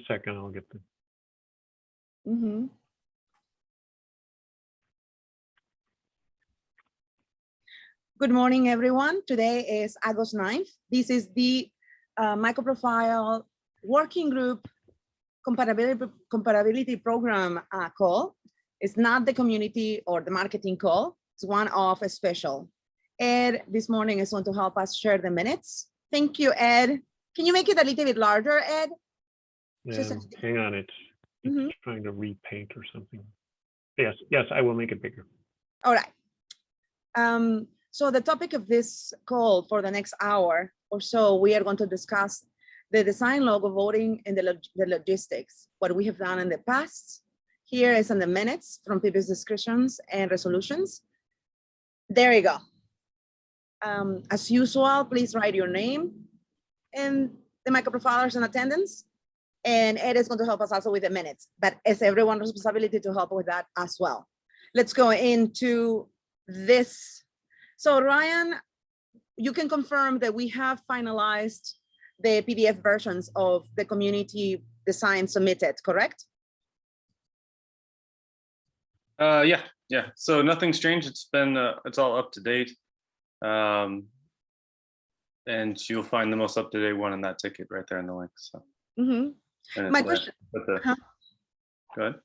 second, I'll get the. Good morning, everyone. Today is August 9th. This is the MicroProfile Working Group Compatibility Program call. It's not the community or the marketing call. It's one of a special. Ed this morning is going to help us share the minutes. Thank you, Ed. Can you make it a little bit larger, Ed? Yeah, hang on, it's trying to repaint or something. Yes, I will make it bigger. All right. So the topic of this call for the next hour or so, we are going to discuss the design logo voting and the logistics, what we have done in the past. Here is in the minutes from previous discussions and resolutions. There you go. As usual, please write your name and the MicroProfilers in attendance. And Ed is going to help us also with the minutes, but it's everyone's responsibility to help with that as well. Let's go into this. So Ryan, you can confirm that we have finalized the PDF versions of the community design submitted, correct? Yeah. So nothing's changed. It's been it's all up to date. And you'll find the most up-to-date one in that ticket right there in the link. So my question, go ahead.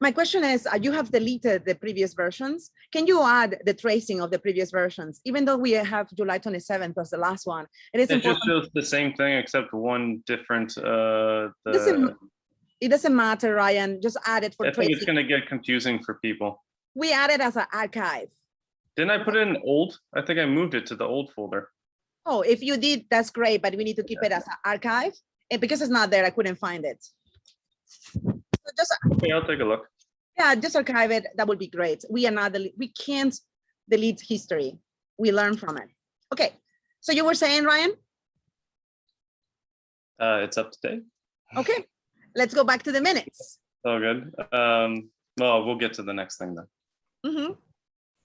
My question is, you have deleted the previous versions. Can you add the tracing of the previous versions? Even though we have July 27th plus the last one, it just shows the same thing except one different. It doesn't matter, Ryan. Just add it for I tracing. think it's going to get confusing for people. We added as an archive. Didn't I put it in old? I think I moved it to the old folder. Oh, if you did, that's great, but we need to keep it as an archive. And because it's not there, I couldn't find it. So just, okay, I'll take a look. Yeah, just archive it. That would be great. We can't delete history. We learn from it. Okay, so you were saying, Ryan? It's up to date. Okay, let's go back to the minutes. Oh, good. Well, we'll get to the next thing then.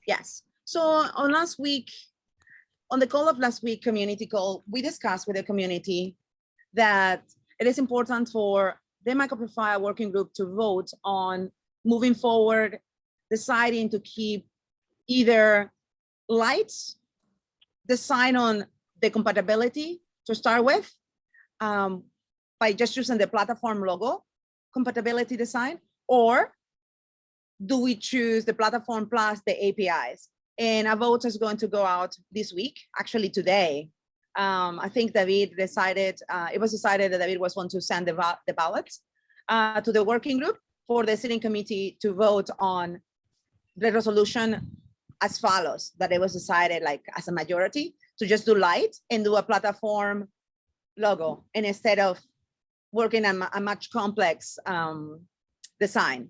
Yes. So on last week, on the call of last week, community call, we discussed with the community that it is important for the MicroProfile working group to vote on moving forward, deciding to keep either lights, decide on the compatibility to start with, by just using the platform logo compatibility design, or do we choose the platform plus the APIs? And a vote is going to go out this week, actually today. I think David decided, it was decided that David was going to send the ballots to the working group for the sitting committee to vote on the resolution as follows, that it was decided like as a majority to just do light and do a platform logo, and instead of working on a much complex design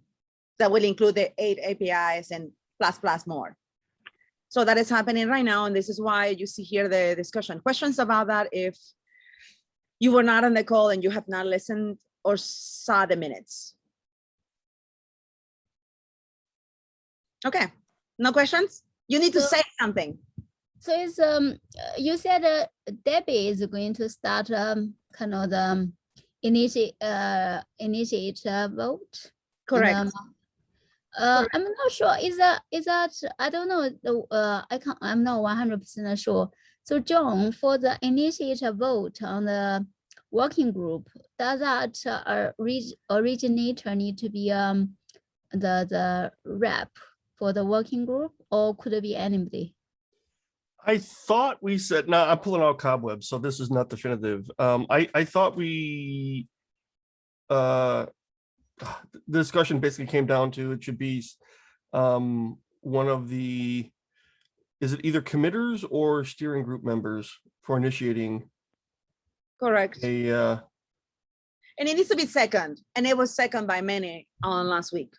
that will include the 8 APIs and plus more. So that is happening right now, and this is why you see here the discussion. Questions about that if you were not on the call and you have not listened or saw the minutes? Okay, no questions? You need to say something. So it's you said Debbie is going to start kind of the initiate vote. Correct. I'm not sure. Is that I don't know. I'm not 100% sure. So John, for the initiate vote on the working group, does that originator need to be the rep for the working group, or could it be anybody? I thought we said, no, I'm pulling out cobwebs, so this is not definitive. I thought we the discussion basically came down to it should be one of the, is it either committers or steering group members for initiating? Correct. And it needs to be second, and it was second by many on last week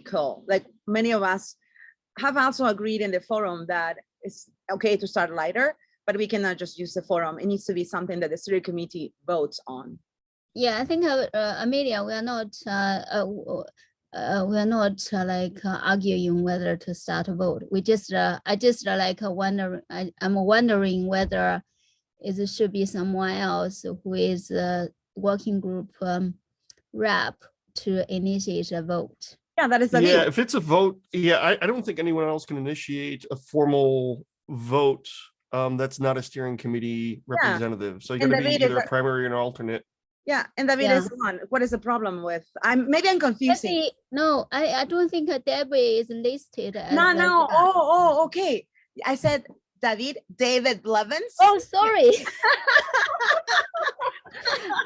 call. Like many of us have also agreed in the forum that it's okay to start lighter, but we cannot just use the forum. It needs to be something that the steering committee votes on. Yeah, I think Amelia, we are not like arguing whether to start a vote. We just I just like wonder. I'm wondering whether it should be someone else who is working group rep to initiate a vote. Yeah, that is the Yeah, deal. if it's a vote, yeah, I don't think anyone else can initiate a formal vote. That's not a steering committee representative. So you And got to be David is either a primary or an alternate. Yeah, and David Yeah. is one. What is the problem with? Maybe I'm confusing. Debbie, no, I don't think Debbie is listed as No, a no. rep. Oh, okay. I said David Blevins. Oh, sorry.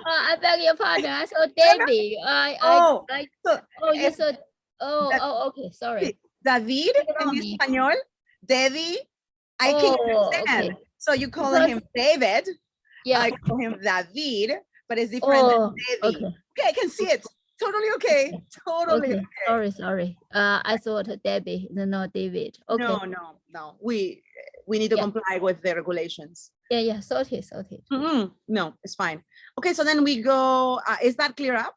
I beg your pardon. I saw Debbie. Oh, so you es said, okay, sorry. David en Ronnie. español, Debbie. I can understand. Okay. So you call Because- him David. Yeah. I call him David, but it's different than Debbie. Okay. Okay, I can see it. Totally okay. Totally Okay. Sorry. I thought Debbie, no David. Okay. No. We need to Yeah. comply with the regulations. Yeah. Sorted. No, it's fine. Okay, so then we go. Is that clear up?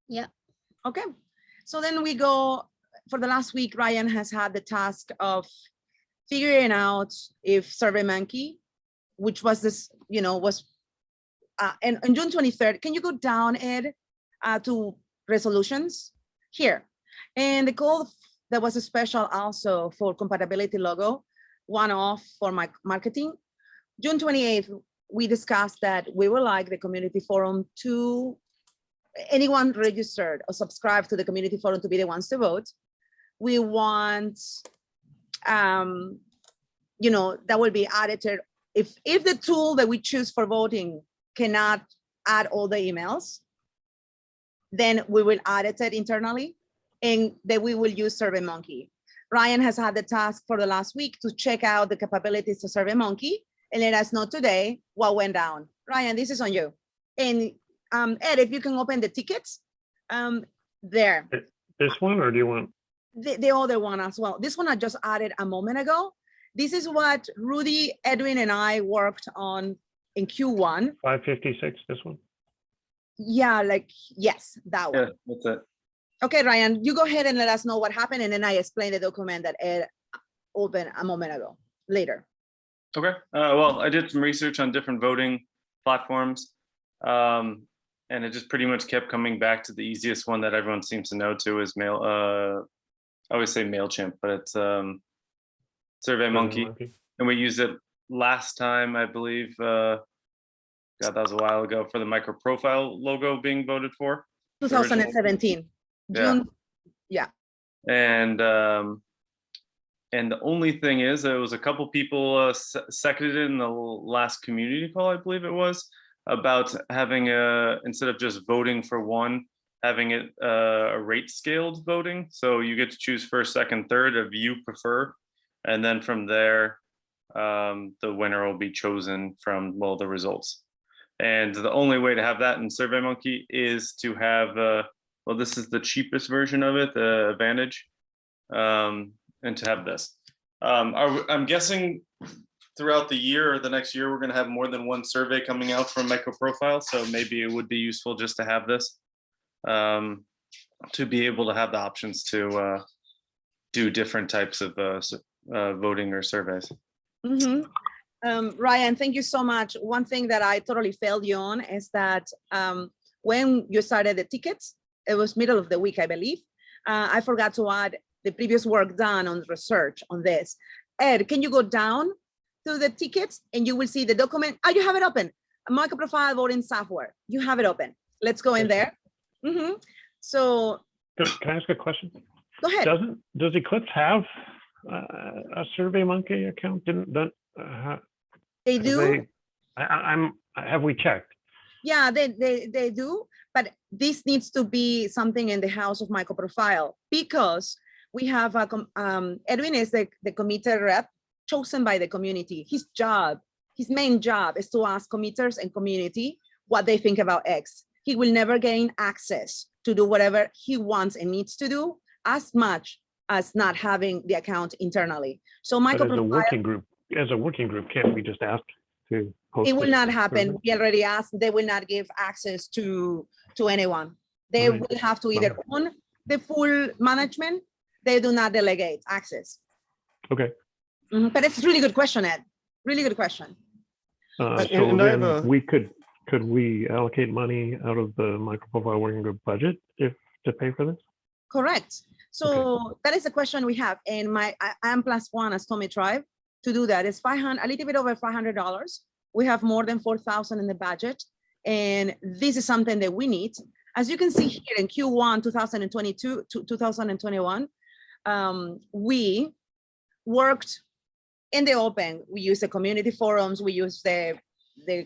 Yeah. Okay, so then we go. For the last week, Ryan has had the task of figuring out if SurveyMonkey, which was this, was and on June 23rd. Can you go down, Ed, to resolutions here? And the goal that was a special also for compatibility logo, one-off for my marketing. June 28th, we discussed that we would like the community forum to, anyone registered or subscribed to the community forum to be the ones to vote. We want, that will be audited. If the tool that we choose for voting cannot add all the emails, then we will audit it internally, and then we will use SurveyMonkey. Ryan has had the task for the last week to check out the capabilities of SurveyMonkey and let us know today what went down. Ryan, this is on you. And Ed, if you can open the tickets, there. This one, or do you want? The other one as well. This one I just added a moment ago. This is what Rudy, Edwin, and I worked on in Q1. 556, this one? Yeah, yes, that one. Yeah, that's it. Okay, Ryan, you go ahead and let us know what happened, and then I explain the document that Ed opened a moment ago, later. Okay. Well, I did some research on different voting platforms, and it just pretty much kept coming back to the easiest one that everyone seems to know to is I always say MailChimp, but it's SurveyMonkey. And we used it last time, I believe. God, that was a while ago, for the MicroProfile logo being voted for. 2017. June. Yeah. And the only thing is, there was a couple people seconded in the last community call, I believe it was, about having instead of just voting for one, having it a rate scaled voting. So you get to choose first, second, third if you prefer. And then from there, the winner will be chosen from, well, the results. And the only way to have that in SurveyMonkey is to have, well, this is the cheapest version of it, the Advantage, and to have this. I'm guessing throughout the year or the next year, we're going to have more than one survey coming out from MicroProfile. So maybe it would be useful just to have this, to be able to have the options to do different types of voting or surveys. Ryan, thank you so much. One thing that I totally failed you on is that when you started the tickets, it was middle of the week, I believe. I forgot to add the previous work done on research on this. Ed, can you go down to the tickets and you will see the document? Oh, you have it open. A MicroProfile voting software. You have it open. Let's go in there. So Can I ask a question? go ahead. Does Eclipse have a SurveyMonkey account? They do. Have we checked? Yeah, they do, but this needs to be something in the house of MicroProfile, because we have Edwin is the committer rep chosen by the community. His main job is to ask committers and community what they think about X. He will never gain access to do whatever he wants and needs to do, as much as not having the account internally. So MicroProfile, as a working group, can't we just ask to host? it will this not happen. survey? We already asked. They will not give access to anyone. They Right. will have to either own the full management. They do not delegate access. Okay. But it's a really good question, Ed. Really good question. So and I have then a- we could could we allocate money out of the MicroProfile working group budget to pay for this? Correct. So that is the question we have. And I am +1 as Tommy Tribe to do that. It's a little bit over $500. We have more than 4,000 in the budget. And this is something that we need. As you can see here in Q1 2022 to 2021, we worked in the open. We use the community forums, we use the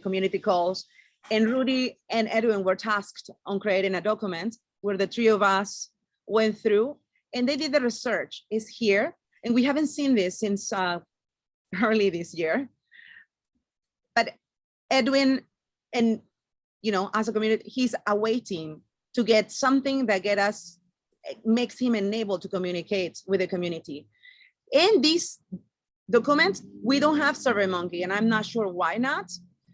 community calls, and Rudy and Edwin were tasked on creating a document where the three of us went through, and they did the research. It's here, and we haven't seen this since early this year. But Edwin, and as a community, he's awaiting to get something that makes him enabled to communicate with the community. In this document, we don't have SurveyMonkey, and I'm not sure why not.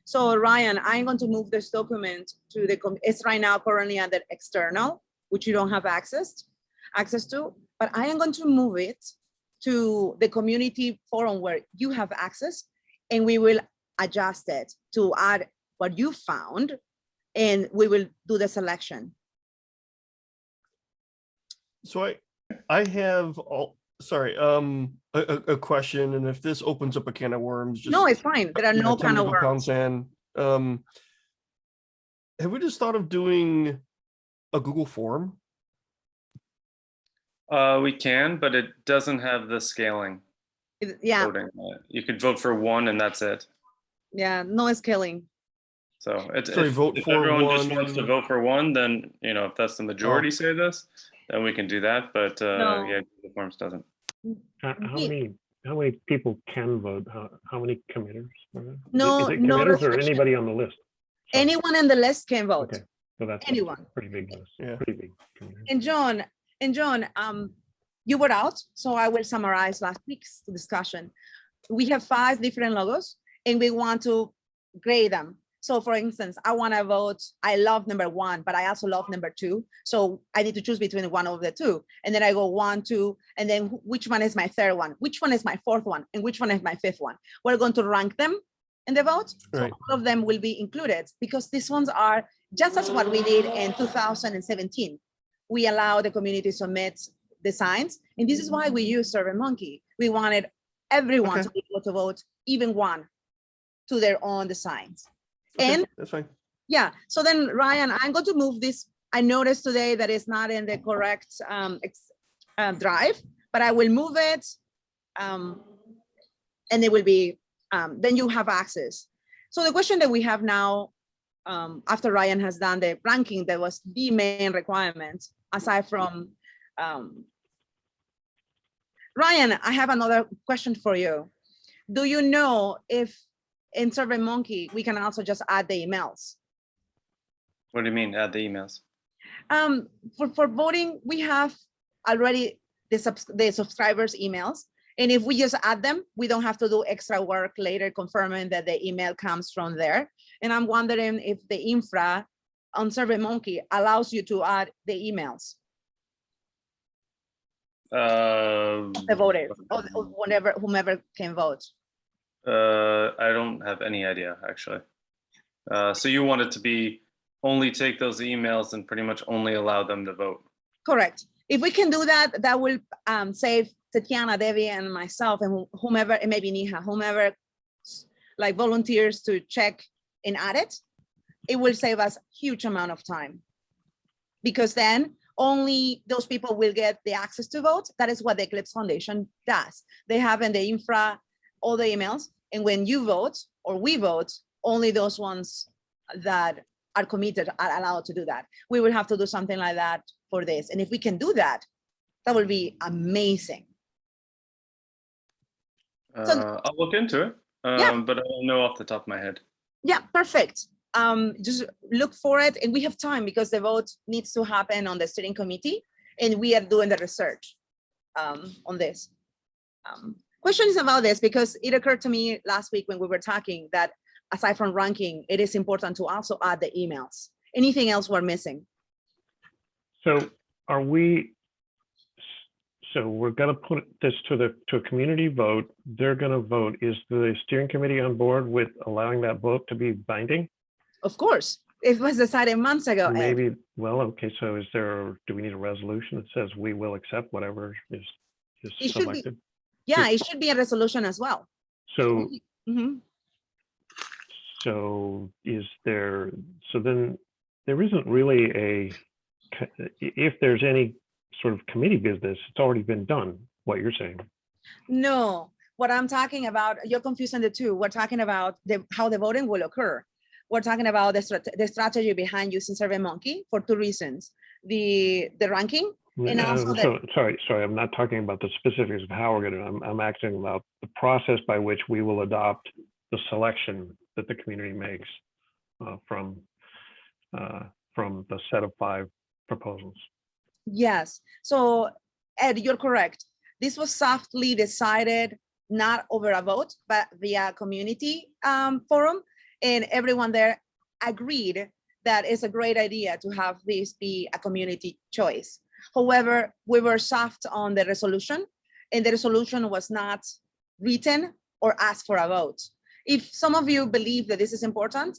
So Ryan, I'm going to move this document to it's right now currently under external, which you don't have access to, but I am going to move it to the community forum where you have access, and we will adjust it to add what you found, and we will do the selection. So I have a question, and if this opens up a can of worms, just no, it's fine. There are no kind of worms. Have we just thought of doing a Google form? We can, but it doesn't have the scaling. Yeah. Voting. You could vote for one and that's it. Yeah, no scaling. So if vote for everyone one. just wants to vote for one, then if that's the majority say this, then we can do that. But No. yeah, the forms doesn't. How many people can vote? How many committers? No, Is it no committers or restriction. anybody on the list? Sorry. Anyone on the list can vote. Okay, so that's Anyone. a pretty big list. Yeah. Pretty big committee. And John, you were out, so I will summarize last week's discussion. We have 5 different logos, and we want to grade them. So for instance, I want to vote, I love number 1, but I also love number 2. So I need to choose between one of the 2. And then I go 1, 2, and then which one is my 3rd one? Which one is my 4th one? And which one is my 5th one? We're going to rank them in the vote. Right. So all of them will be included, because these ones are just as what we did in 2017. We allow the community to submit designs. And this is why we use SurveyMonkey. We wanted everyone to be able to vote, even one, to their own designs. Okay, And that's fine. yeah, so then Ryan, I'm going to move this. I noticed today that it's not in the correct drive, but I will move it, and it will be, then you have access. So the question that we have now, after Ryan has done the ranking, that was the main requirement, aside from, Ryan, I have another question for you. Do you know if in SurveyMonkey, we can also just add the emails? What do you mean, add the emails? For voting, we have already the subscribers' emails. And if we just add them, we don't have to do extra work later confirming that the email comes from there. And I'm wondering if the infra on SurveyMonkey allows you to add the emails. The voters, or whomever can vote. I don't have any idea, actually. So you want it to be only take those emails and pretty much only allow them to vote. Correct. If we can do that, that will save Tatiana, Debbie, and myself, and whomever, and maybe Niha, whomever like volunteers to check and add it. It will save us huge amount of time, because then only those people will get the access to vote. That is what the Eclipse Foundation does. They have in the infra all the emails, and when you vote or we vote, only those ones that are committed are allowed to do that. We will have to do something like that for this. And if we can do that, that will be amazing. I'll look into it, Yeah. but I don't know off the top of my head. Yeah, perfect. Just look for it, and we have time because the vote needs to happen on the steering committee, and we are doing the research on this. Questions about this, because it occurred to me last week when we were talking that aside from ranking, it is important to also add the emails. Anything else we're missing? So we're going to put this to a community vote. They're going to vote. Is the steering committee on board with allowing that vote to be binding? Of course, it was decided months ago. Ed. Maybe, well, okay, so do we need a resolution that says we will accept whatever is It should be. selected? Yeah, it should be a resolution as well. So, Mhm. so then there isn't really if there's any sort of committee business, it's already been done, what you're saying. No, what I'm talking about, you're confusing the two. We're talking about how the voting will occur. We're talking about the strategy behind using SurveyMonkey for two reasons: the ranking, and also sorry, I'm not talking about the specifics of how we're going to. I'm asking about the process by which we will adopt the selection that the community makes from the set of 5 proposals. Yes. So Ed, you're correct. This was softly decided, not over a vote, but via community forum, and everyone there agreed that it's a great idea to have this be a community choice. However, we were soft on the resolution, and the resolution was not written or asked for a vote. If some of you believe that this is important,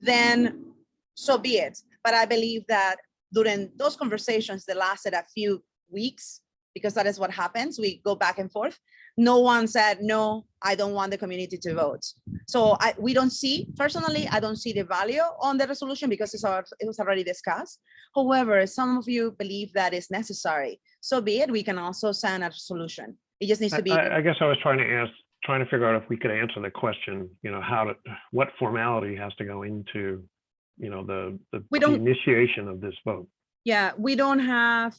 then so be it. But I believe that during those conversations that lasted a few weeks, because that is what happens, we go back and forth, no one said, no, I don't want the community to vote. So we don't see, personally, I don't see the value on the resolution because it was already discussed. However, some of you believe that is necessary. So be it, we can also send a resolution. It just needs to be. I guess I was trying to figure out if we could answer the question, what formality has to go into, the initiation of this vote. Yeah, we don't have,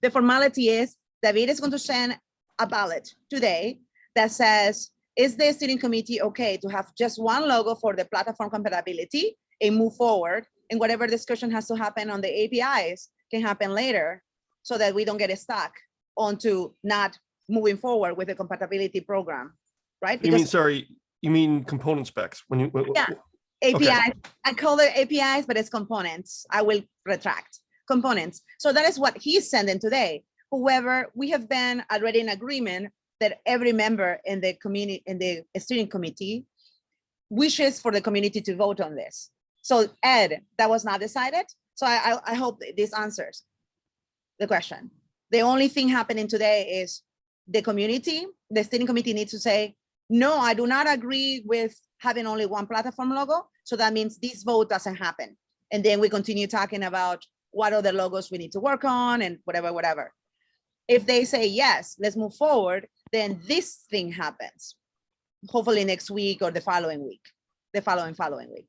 the formality is David is going to send a ballot today that says, is the steering committee okay to have just one logo for the platform compatibility and move forward? And whatever discussion has to happen on the APIs can happen later so that we don't get stuck onto not moving forward with the compatibility program, right? Because, you mean component specs? Yeah, APIs, okay. I call it APIs, but it's components. I will retract components. So that is what he's sending today. However, we have been already in agreement that every member in the community, in the steering committee, wishes for the community to vote on this. So Ed, that was not decided. So I hope this answers the question. The only thing happening today is the community, the steering committee needs to say, no, I do not agree with having only one platform logo. So that means this vote doesn't happen. And then we continue talking about what other logos we need to work on and whatever. If they say, yes, let's move forward, then this thing happens, hopefully next week or the following week, the following week.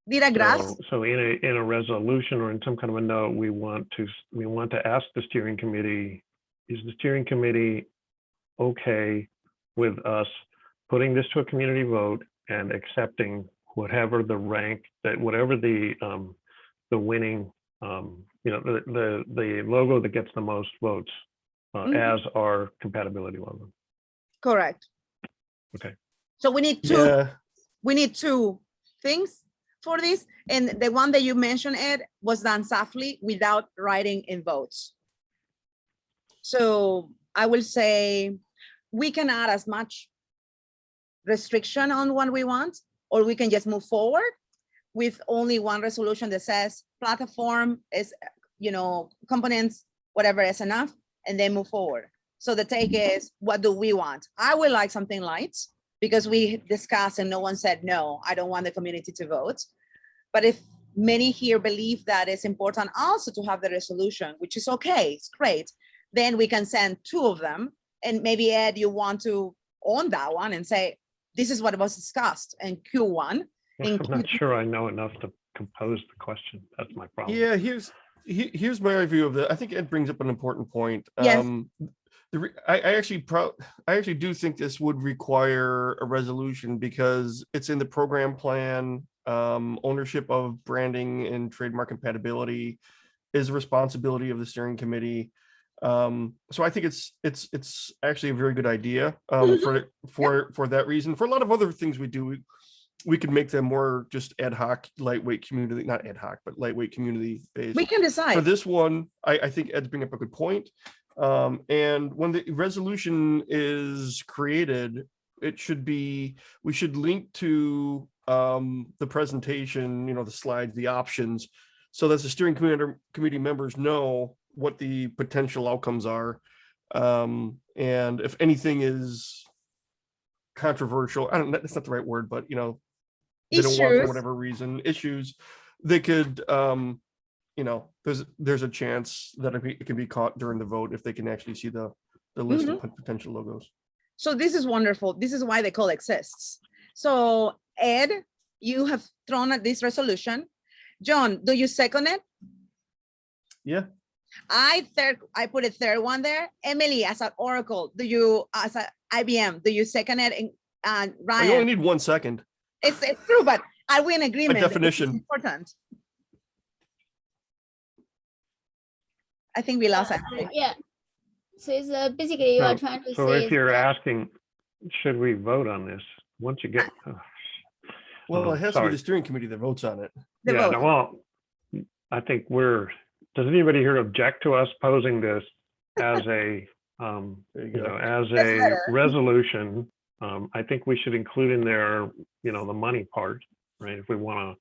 Did I grasp? So in a resolution or in some kind of a note, we want to ask the steering committee, is the steering committee okay with us putting this to a community vote and accepting whatever the rank, that whatever the winning, the logo that gets the most votes as our compatibility logo. Correct. Okay. So we need two things for this. And the one that you mentioned, Ed, was done softly without writing in votes. So I will say we can add as much restriction on what we want, or we can just move forward with only one resolution that says platform is, components, whatever is enough, and then move forward. So the take is, what do we want? I would like something light because we discussed and no one said, no, I don't want the community to vote. But if many here believe that it's important also to have the resolution, which is okay, it's great, then we can send 2 of them. And maybe Ed, you want to own that one and say, this is what was discussed in Q1. I'm not sure I know enough to compose the question. That's my problem. Yeah, here's my review of that. I think Ed brings up an important point. Yes. I actually do think this would require a resolution because it's in the program plan. Ownership of branding and trademark compatibility is a responsibility of the steering committee. So I think it's actually a very good idea for that reason. For a lot of other things we do, we could make them more just ad hoc, lightweight community, not ad hoc, but lightweight community based. We can decide. For this one, I think Ed's bringing up a good point. And when the resolution is created, we should link to the presentation, the slides, the options, so that the steering committee members know what the potential outcomes are. And if anything is controversial, I don't know, that's not the right word, but they don't want for Issues. whatever reason, issues, they could, there's a chance that it can be caught during the vote if they can actually see the list of potential logos. So this is wonderful. This is why the call exists. So Ed, you have thrown at this resolution. John, do you second it? Yeah. I put a third one there. Emily, as an Oracle, as an IBM, do you second it? And Ryan, You only need 1 second. It's true, but are we in agreement? By definition. It's important. I think we lost Emily. Yeah. So it's basically you are trying to So say. if you're asking, should we vote on this? Once you get. Well, it has to be sorry. the steering committee that votes on it. The Yeah, vote. no, well, I think does anybody here object to us posing this as a, There you go. as That's a better. resolution? I think we should include in there, the money part, right? If we want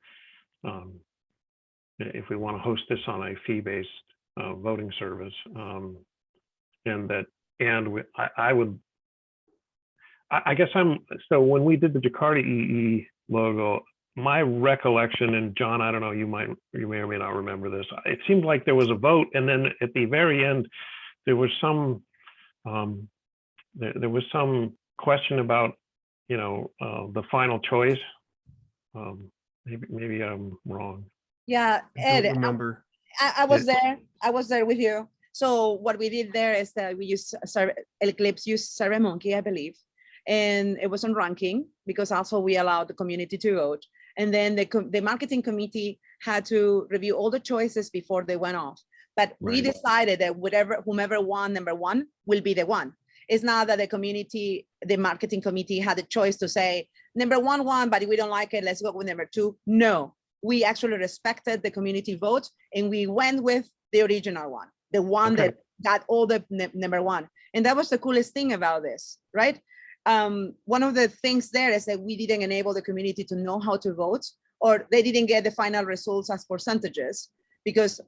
to host this on a fee-based voting service, I guess so when we did the Jakarta EE logo, my recollection, and John, I don't know, you may or may not remember this. It seemed like there was a vote, and then at the very end, there was some question about, the final choice. Maybe I'm wrong. Yeah, I Ed, don't remember. I was there. I was there with you. So what we did there is that we used Eclipse used SurveyMonkey, I believe, and it was on ranking because also we allowed the community to vote. And then the marketing committee had to review all the choices before they went off. But we Right. decided that whomever won number one will be the one. It's not that the marketing committee had the choice to say number one won, but if we don't like it, let's go with number two. No, we actually respected the community vote and we went with the original one, the one Okay. that got all the number one. And that was the coolest thing about this, right? One of the things there is that we didn't enable the community to know how to vote, or they didn't get the final results as percentages because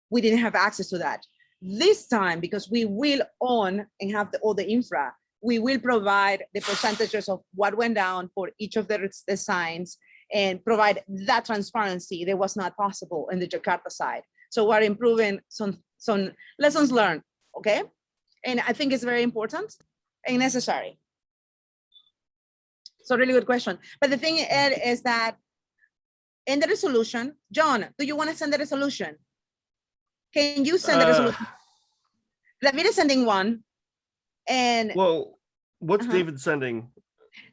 we didn't have access to that. This time, because we will own and have all the infra, we will provide the percentages of what went down for each of the signs and provide that transparency that was not possible in the Jakarta side. So we're improving some lessons learned, okay? And I think it's very important and necessary. So really good question. But the thing, Ed, is that in the resolution, John, do you want to send the resolution? Can you send the resolution? David is sending one. And Well, what's Uh-huh. David sending?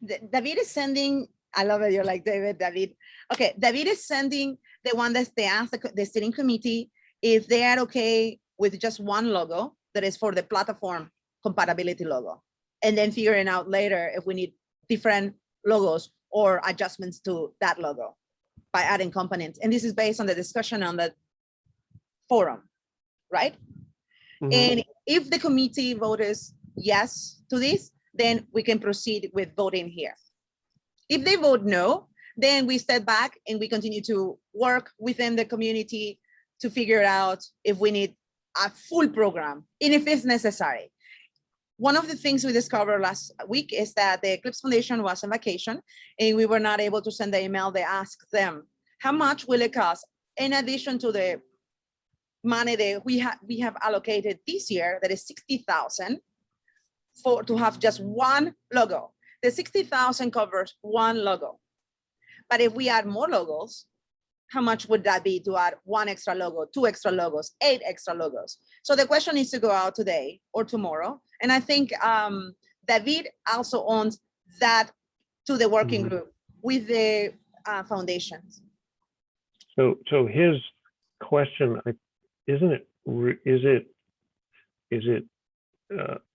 David is sending, I love it, you're like, David. Okay, David is sending the one that they asked the steering committee if they are okay with just one logo that is for the platform compatibility logo. And then figuring out later if we need different logos or adjustments to that logo by adding components. And this is based on the discussion on the forum, right? Mhm. And if the committee votes yes to this, then we can proceed with voting here. If they vote no, then we step back and we continue to work within the community to figure out if we need a full program and if it's necessary. One of the things we discovered last week is that the Eclipse Foundation was on vacation and we were not able to send the email. They asked them, how much will it cost in addition to the money that we have allocated this year, that is 60,000 to have just one logo. The 60,000 covers one logo. But if we add more logos, how much would that be to add one extra logo, 2 extra logos, 8 extra logos? So the question needs to go out today or tomorrow. And I think David also owns that to the working Mhm. group with the foundations. So his question, isn't it, is it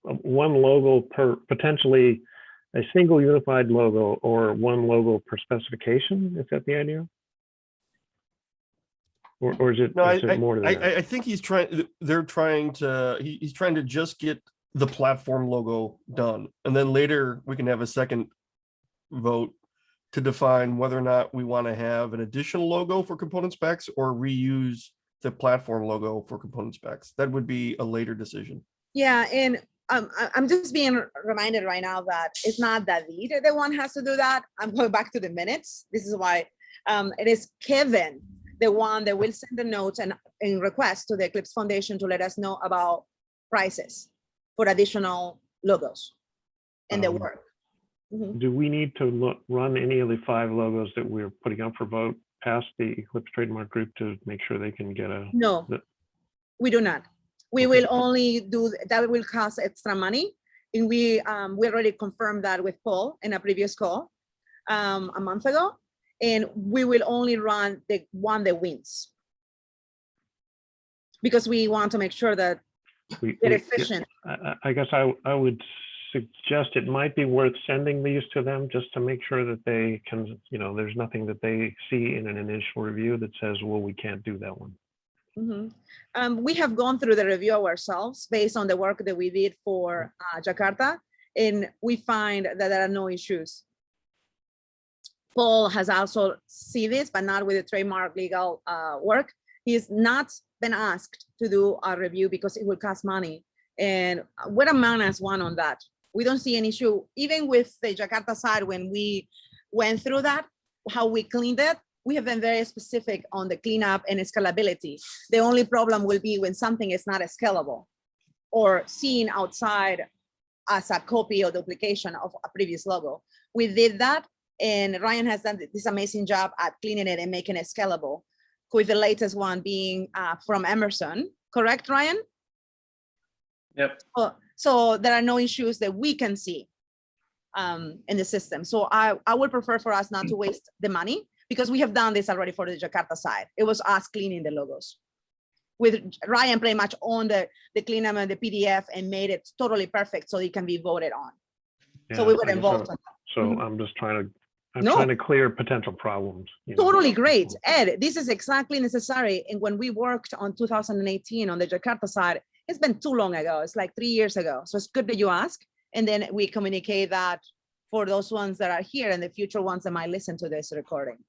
one logo per, potentially a single unified logo, or one logo per specification? Is that the idea? Or is it, No, is it more than that? I think he's trying, they're trying to, he's trying to just get the platform logo done. And then later we can have a second vote to define whether or not we want to have an additional logo for component specs or reuse the platform logo for component specs. That would be a later decision. Yeah, and I'm just being reminded right now that it's not David the one has to do that. I'm going back to the minutes. This is why it is Kevin, the one that will send the notes and request to the Eclipse Foundation to let us know about prices for additional logos and the work. Mhm. Do we need to run any of the 5 logos that we're putting up for vote past the Eclipse Trademark Group to make sure they can get a? No, we do not. We will only do, that will cost extra money. And we already confirmed that with Paul in a previous call a month ago. And we will only run the one that wins. Because we want to make sure that they're efficient. I guess I would suggest it might be worth sending these to them just to make sure that they can, there's nothing that they see in an initial review that says, well, we can't do that one. Mm-hmm. We have gone through the review ourselves based on the work that we did for Jakarta, and we find that there are no issues. Paul has also seen this, but not with the trademark legal work. He's not been asked to do a review because it will cost money. And we're a -1 on that. We don't see an issue, even with the Jakarta side, when we went through that, how we cleaned it. We have been very specific on the cleanup and scalability. The only problem will be when something is not scalable or seen outside as a copy or duplication of a previous logo. We did that, and Ryan has done this amazing job at cleaning it and making it scalable, with the latest one being from Emerson. Correct, Ryan? Yep. So there are no issues that we can see in the system. So I would prefer for us not to waste the money, because we have done this already for the Jakarta side. It was us cleaning the logos, with Ryan pretty much on the cleanup and the PDF and made it totally perfect so it can be voted on. Yeah, so we were involved. So I'm just trying to clear potential problems. Totally great. Ed, this is exactly necessary. And when we worked on 2018 on the Jakarta side, it's been too long ago. It's like 3 years ago. So it's good that you ask. And then we communicate that for those ones that are here and the future ones that might listen to this recording.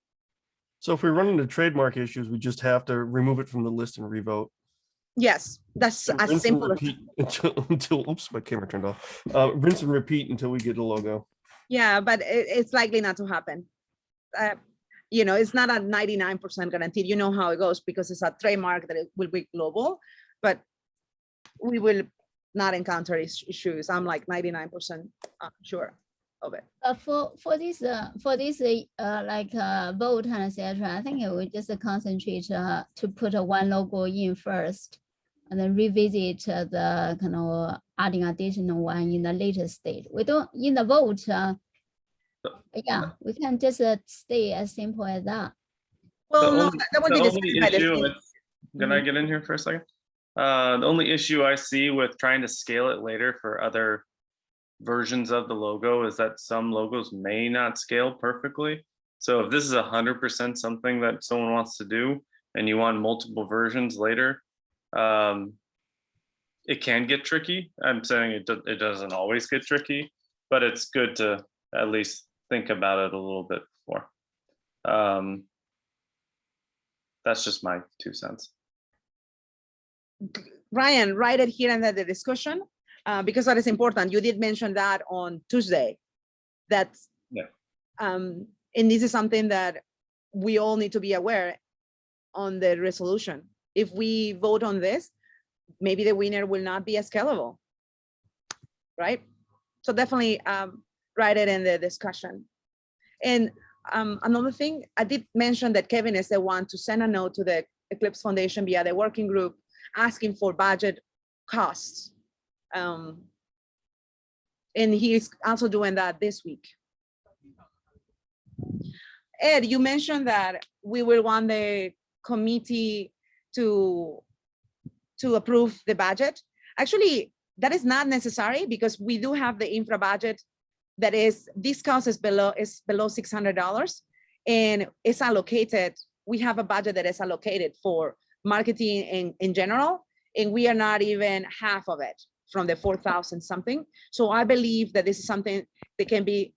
So if we run into trademark issues, we just have to remove it from the list and revote. Yes, that's And as rinse and simple as. repeat until oops, my camera turned off. Rinse and repeat until we get a logo. Yeah, but it's likely not to happen. It's not a 99% guaranteed. You know how it goes, because it's a trademark that it will be global, but we will not encounter issues. I'm like 99% sure of it. For this vote and etc. I think we just concentrate to put one logo in first, and then revisit the kind of adding additional one in the later stage. We don't in the vote. Yeah, we can just stay as simple as that. Well, no, that would be the only same by the issue. state. Can I get in here for a second? The only issue I see with trying to scale it later for other versions of the logo is that some logos may not scale perfectly. So if this is 100% something that someone wants to do and you want multiple versions later, it can get tricky. I'm saying it doesn't always get tricky, but it's good to at least think about it a little bit before. That's just my 2 cents. Ryan, write it here under the discussion, because that is important. You did mention that on Tuesday. That's, yeah. And this is something that we all need to be aware on the resolution. If we vote on this, maybe the winner will not be as scalable, right? So definitely write it in the discussion. And another thing, I did mention that Kevin is the one to send a note to the Eclipse Foundation via the working group, asking for budget costs. And he's also doing that this week. Ed, you mentioned that we will want the committee to approve the budget. Actually, that is not necessary, because we do have the infra budget that is, this cost is below $600, and it's allocated. We have a budget that is allocated for marketing in general, and we are not even half of it from the 4,000 something. So I believe that this is something that can be,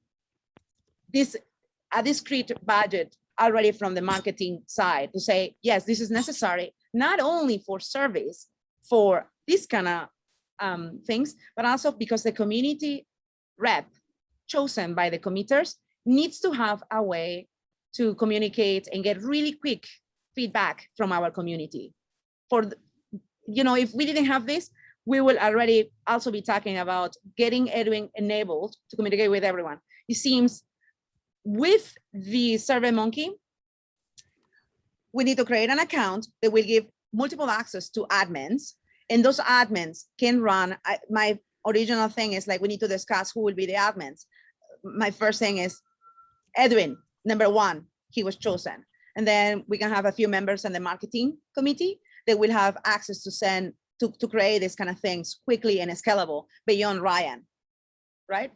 a discrete budget already from the marketing side to say, yes, this is necessary, not only for surveys, for this kind of things, but also because the community rep chosen by the committers needs to have a way to communicate and get really quick feedback from our community. If we didn't have this, we will already also be talking about getting Edwin enabled to communicate with everyone. It seems with the SurveyMonkey, we need to create an account that will give multiple access to admins, and those admins can run. My original thing is like, we need to discuss who will be the admins. My first thing is Edwin, number one, he was chosen. And then we can have a few members in the marketing committee that will have access to send to create these kind of things quickly and scalable beyond Ryan, right?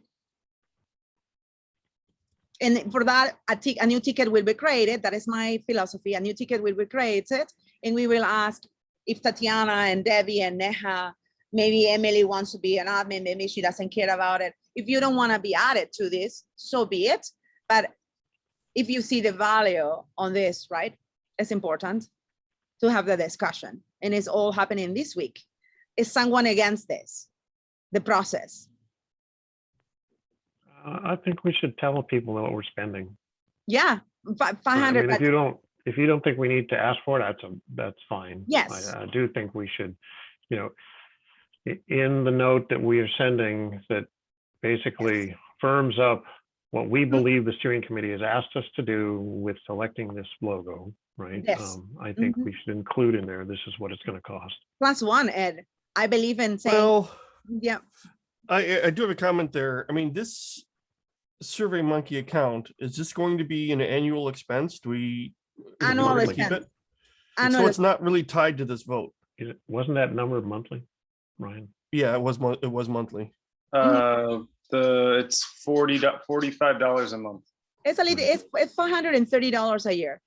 And for that, a new ticket will be created. That is my philosophy. A new ticket will be created, and we will ask if Tatiana and Debbie and Neha, maybe Emily wants to be an admin, maybe she doesn't care about it. If you don't want to be added to this, so be it. But if you see the value on this, right, it's important to have the discussion. And it's all happening this week. Is someone against this, the process? I think we should tell people what we're spending. Yeah, I 500. mean, if you don't think we need to ask for it, that's fine. Yes. I do think we should, in the note that we are sending, that basically firms up what we believe the steering committee has asked us to do with selecting this logo, right? Yes. I think we should include in there, this is what it's going to cost. Plus one, Ed. I believe in saying, Well, yeah. I do have a comment there. I mean, this SurveyMonkey account, is this going to be an annual expense? Do we? Annual keep expense. it? So it's not really tied to this vote. Wasn't that number monthly, Ryan? Yeah, it was monthly. It's $45 a month. It's a little, it's $430 a year.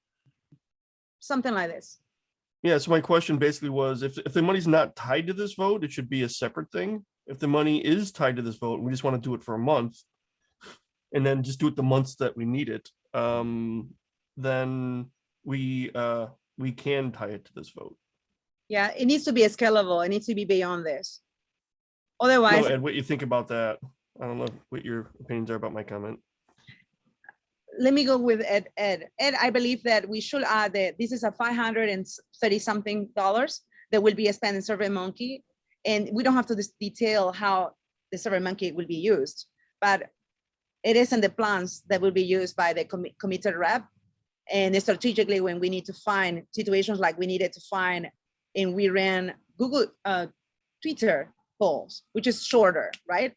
Something like this. Yeah, so my question basically was, if the money's not tied to this vote, it should be a separate thing. If the money is tied to this vote, and we just want to do it for a month, and then just do it the months that we need it, then we can tie it to this vote. Yeah, it needs to be scalable. It needs to be beyond this. Otherwise, No, Ed, what you think about that? I don't know what your opinions are about my comment. let me go with Ed. Ed, I believe that we should add that this is a $530 something that will be spent in SurveyMonkey. And we don't have to detail how the SurveyMonkey will be used, but it is in the plans that will be used by the committed rep. And strategically, when we need to find situations like we needed to find, and we ran Google Twitter polls, which is shorter, right?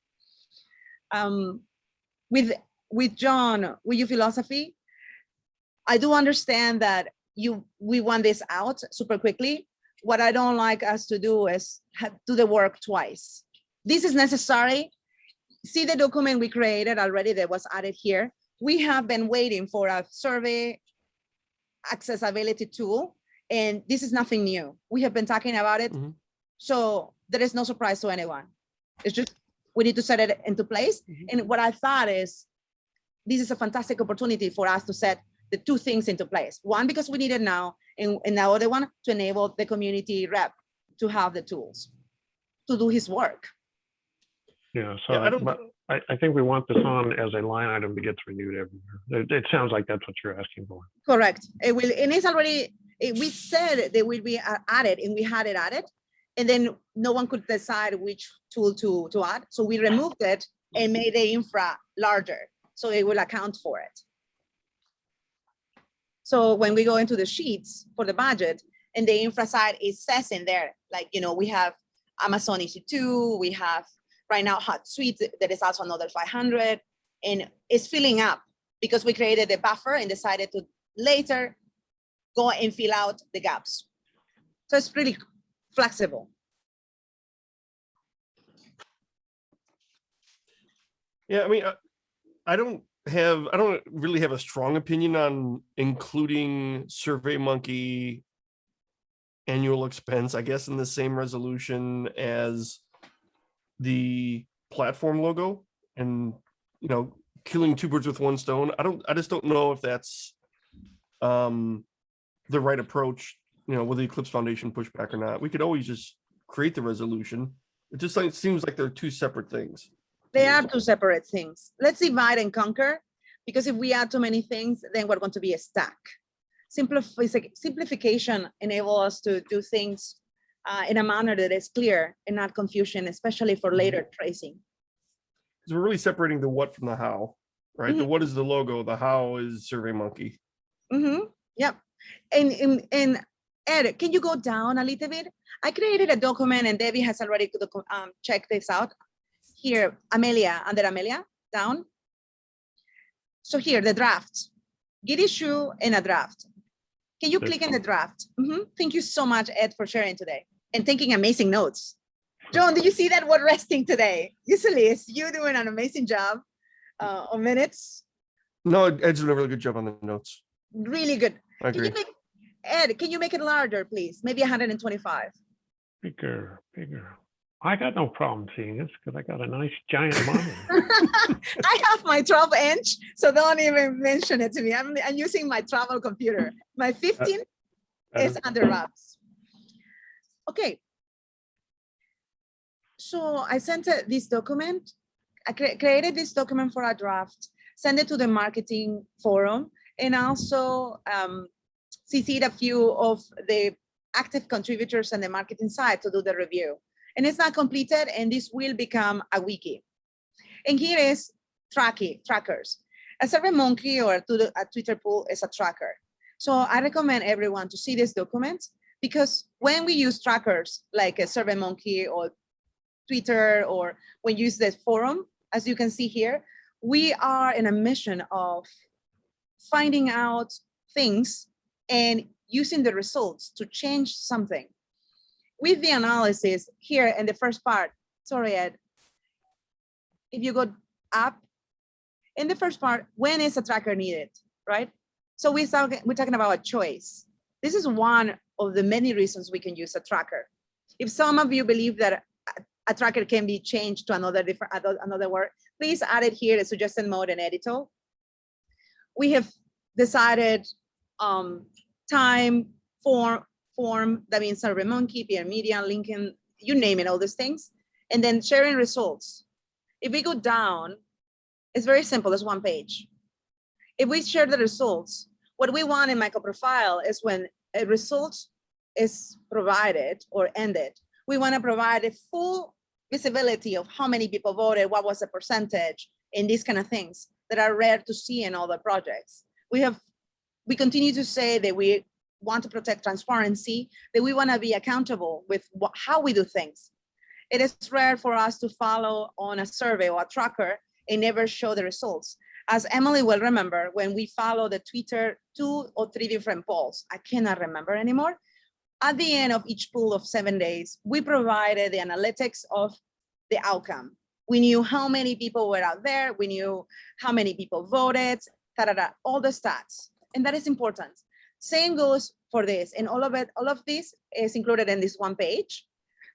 With John, with your philosophy, I do understand that we want this out super quickly. What I don't like us to do is do the work twice. This is necessary. See the document we created already that was added here. We have been waiting for a survey accessibility tool, and this is nothing new. We have been talking about it. So there is no surprise to anyone. It's just, we need to set it into place. And what I thought is, this is a fantastic opportunity for us to set the two things into place. One, because we need it now, and the other one, to enable the community rep to have the tools to do his work. Yeah, so I think we want this on as a line item that gets renewed every year. It sounds like that's what you're asking for. Correct. It will, and it's already, we said they will be added, and we had it added, and then no one could decide which tool to add. So we removed it and made the infra larger, so it will account for it. So when we go into the sheets for the budget, and the infra side, it says in there, like, we have Amazon EC2, we have right now HotSuite, that is also another 500, and it's filling up because we created the buffer and decided to later go and fill out the gaps. So it's pretty flexible. Yeah, I mean, I don't really have a strong opinion on including SurveyMonkey annual expense, I guess, in the same resolution as the platform logo, and killing two birds with one stone. I just don't know if that's the right approach, will the Eclipse Foundation push back or not? We could always just create the resolution. It just seems like they're two separate things. They are two separate things. Let's divide and conquer, because if we add too many things, then we're going to be a stack. Simplification enables us to do things in a manner that is clear and not confusion, especially for later tracing. So we're really separating the what from the how, right? The what is the logo, the how is SurveyMonkey. Yep. And Ed, can you go down a little bit? I created a document and Debbie has already checked this out. Here, Amelia, under Amelia, down. So here, the draft. Git issue and a draft. Can you click in the draft? Thank you so much, Ed, for sharing today and taking amazing notes. John, did you see that word resting today? Usually it's you doing an amazing job on minutes. No, Ed's doing a really good job on the notes. Really good. I agree. Ed, can you make it larger, please? Maybe 125. Bigger. I got no problem seeing this because I got a nice giant monitor. I have my 12-inch, so don't even mention it to me. I'm using my travel computer. My 15 is under wraps. Okay. So I sent this document. I created this document for a draft, send it to the marketing forum, and also CC'd a few of the active contributors on the marketing side to do the review. And it's not completed, and this will become a wiki. And here is trackers. A SurveyMonkey or a Twitter poll is a tracker. So I recommend everyone to see this document, because when we use trackers like a SurveyMonkey or Twitter, or when you use the forum, as you can see here, we are in a mission of finding out things and using the results to change something. With the analysis here in the first part, sorry, Ed, if you go up, in the first part, when is a tracker needed, right? So we're talking about a choice. This is one of the many reasons we can use a tracker. If some of you believe that a tracker can be changed to another word, please add it here, the suggested mode and editor. We have decided time, form, that means SurveyMonkey, PR Media, Lincoln, you name it, all these things. And then sharing results. If we go down, it's very simple, it's one page. If we share the results, what we want in MicroProfile is when a result is provided or ended, we want to provide a full visibility of how many people voted, what was the percentage, and these kind of things that are rare to see in other projects. We continue to say that we want to protect transparency, that we want to be accountable with how we do things. It is rare for us to follow on a survey or a tracker and never show the results. As Emily will remember, when we follow the Twitter 2 or 3 different polls, I cannot remember anymore. At the end of each poll of 7 days, we provided the analytics of the outcome. We knew how many people were out there. We knew how many people voted, all the stats. And that is important. Same goes for this. And all of this is included in this one page.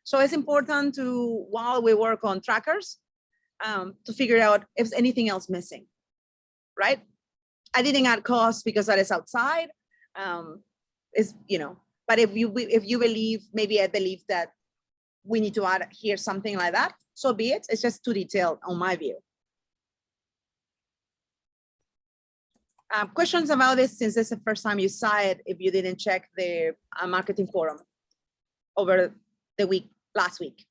So it's important to, while we work on trackers, to figure out if there's anything else missing, right? I didn't add cost because that is outside. But if you believe, maybe I believe that we need to add here something like that, so be it. It's just too detailed on my view. Questions about this, since this is the first time you saw it, if you didn't check the marketing forum over the last week.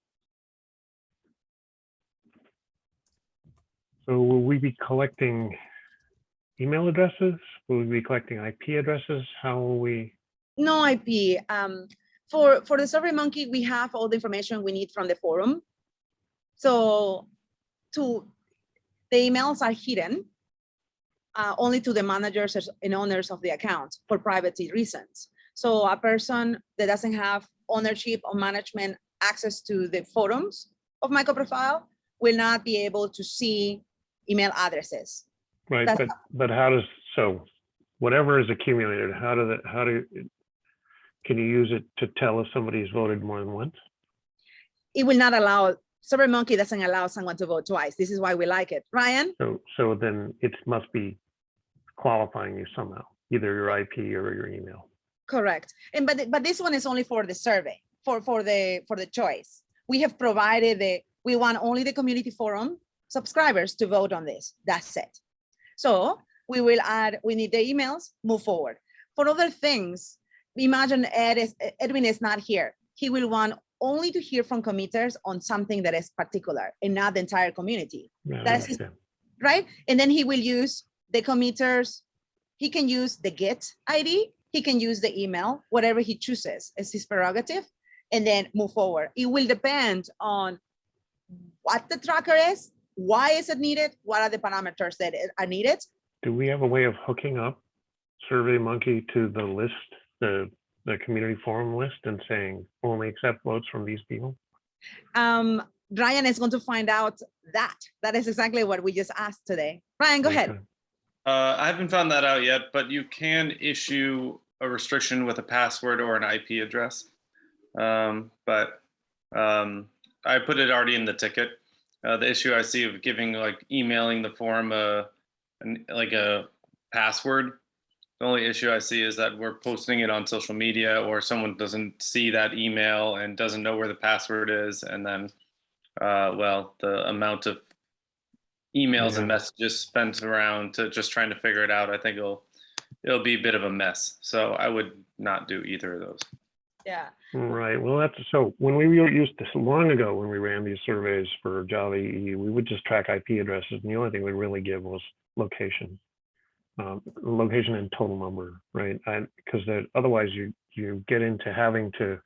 So will we be collecting email addresses? Will we be collecting IP addresses? How will we? No IP. For the SurveyMonkey, we have all the information we need from the forum. So the emails are hidden only to the managers and owners of the account for privacy reasons. So a person that doesn't have ownership or management access to the forums of MicroProfile will not be able to see email addresses. Right, but how does, so whatever is accumulated, can you use it to tell if somebody's voted more than once? It will not allow SurveyMonkey doesn't allow someone to vote twice. This is why we like it. Ryan? So then it must be qualifying you somehow, either your IP or your email. Correct. And but this one is only for the survey, for the choice. We have provided we want only the community forum subscribers to vote on this. That's it. So we need the emails, move forward. For other things, imagine Edwin is not here. He will want only to hear from committers on something that is particular and not the entire community. Yeah, I That's understand. right. And then he will use the committers. He can use the Git ID. He can use the email, whatever he chooses as his prerogative, and then move forward. It will depend on what the tracker is, why is it needed, what are the parameters that are needed. Do we have a way of hooking up SurveyMonkey to the list, the community forum list, and saying only accept votes from these people? Ryan is going to find out that. That is exactly what we just asked today. Ryan, go ahead. Okay. I haven't found that out yet, but you can issue a restriction with a password or an IP address. I put it already in the ticket. The issue I see of giving, like, emailing the forum like a password, the only issue I see is that we're posting it on social media, or someone doesn't see that email and doesn't know where the password is, and then well, the amount of emails and messages spent around to just trying to figure it out, I think it'll be a bit of a mess. So I would not do either of those. Yeah. Right. Well, that's so when we used to long ago when we ran these surveys for Java EE, we would just track IP addresses, and the only thing we really give was location, location and total number, right? Because otherwise you get into having to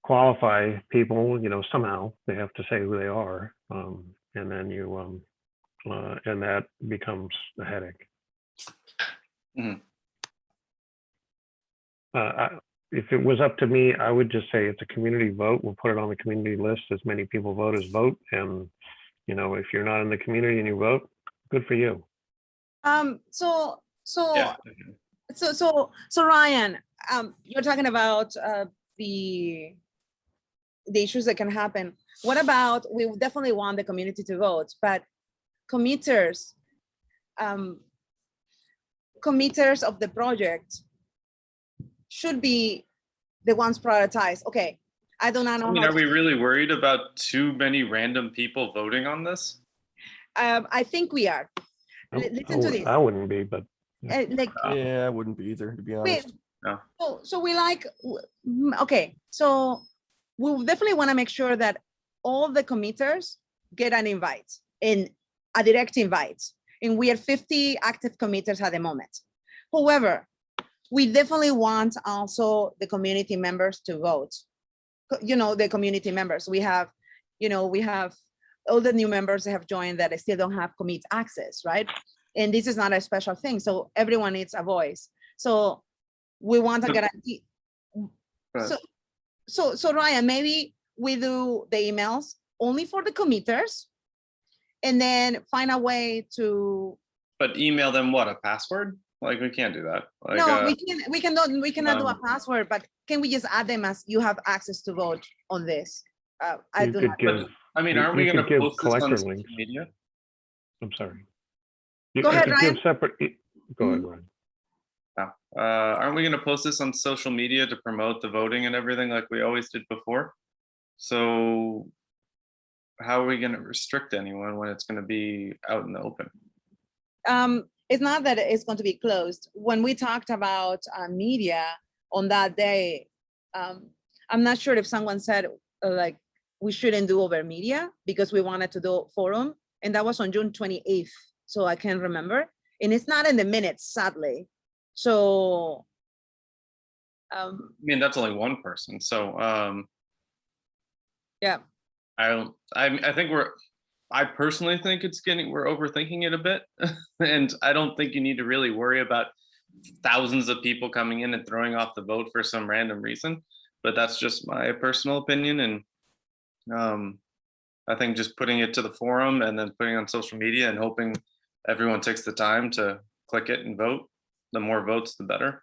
qualify people, somehow they have to say who they are, and then and that becomes a headache. Mhm. If it was up to me, I would just say it's a community vote. We'll put it on the community list. As many people vote as vote. And, if you're not in the community and you vote, good for you. So Yeah. Ryan, you're talking about the issues that can happen. What about, we definitely want the community to vote, but committers of the project should be the ones prioritized. Okay, I do not know. I mean, are we really worried about too many random people voting on this? I think we are. Listen to this. I wouldn't be, but Yeah, I wouldn't be either, to be honest. So we like, okay, so we definitely want to make sure that all the committers get an invite, and a direct invite. And we are 50 active committers at the moment. However, we definitely want also the community members to vote. The community members. We have all the new members that have joined that still don't have commit access, right? And this is not a special thing. So everyone needs a voice. So we want to guarantee. Right. So Ryan, maybe we do the emails only for the committers, and then find a way to. But email them what, a password? Like, we can't do that. Like, no, we cannot do a password, but can we just add them as you have access to vote on this? I do not. But, I mean, aren't we you going to could give post this collector on social links. media? I'm sorry. Go ahead, Give Ryan. separate. Go ahead, Ryan. Aren't we going to post this on social media to promote the voting and everything like we always did before? So how are we going to restrict anyone when it's going to be out in the open? It's not that it's going to be closed. When we talked about media on that day, I'm not sure if someone said like we shouldn't do over media because we wanted to do forum, and that was on June 28th. So I can't remember, and it's not in the minutes, sadly. So I mean, that's only one person. So yeah, I think I personally think we're overthinking it a bit. And I don't think you need to really worry about thousands of people coming in and throwing off the vote for some random reason. But that's just my personal opinion. And I think just putting it to the forum and then putting it on social media and hoping everyone takes the time to click it and vote. The more votes, the better.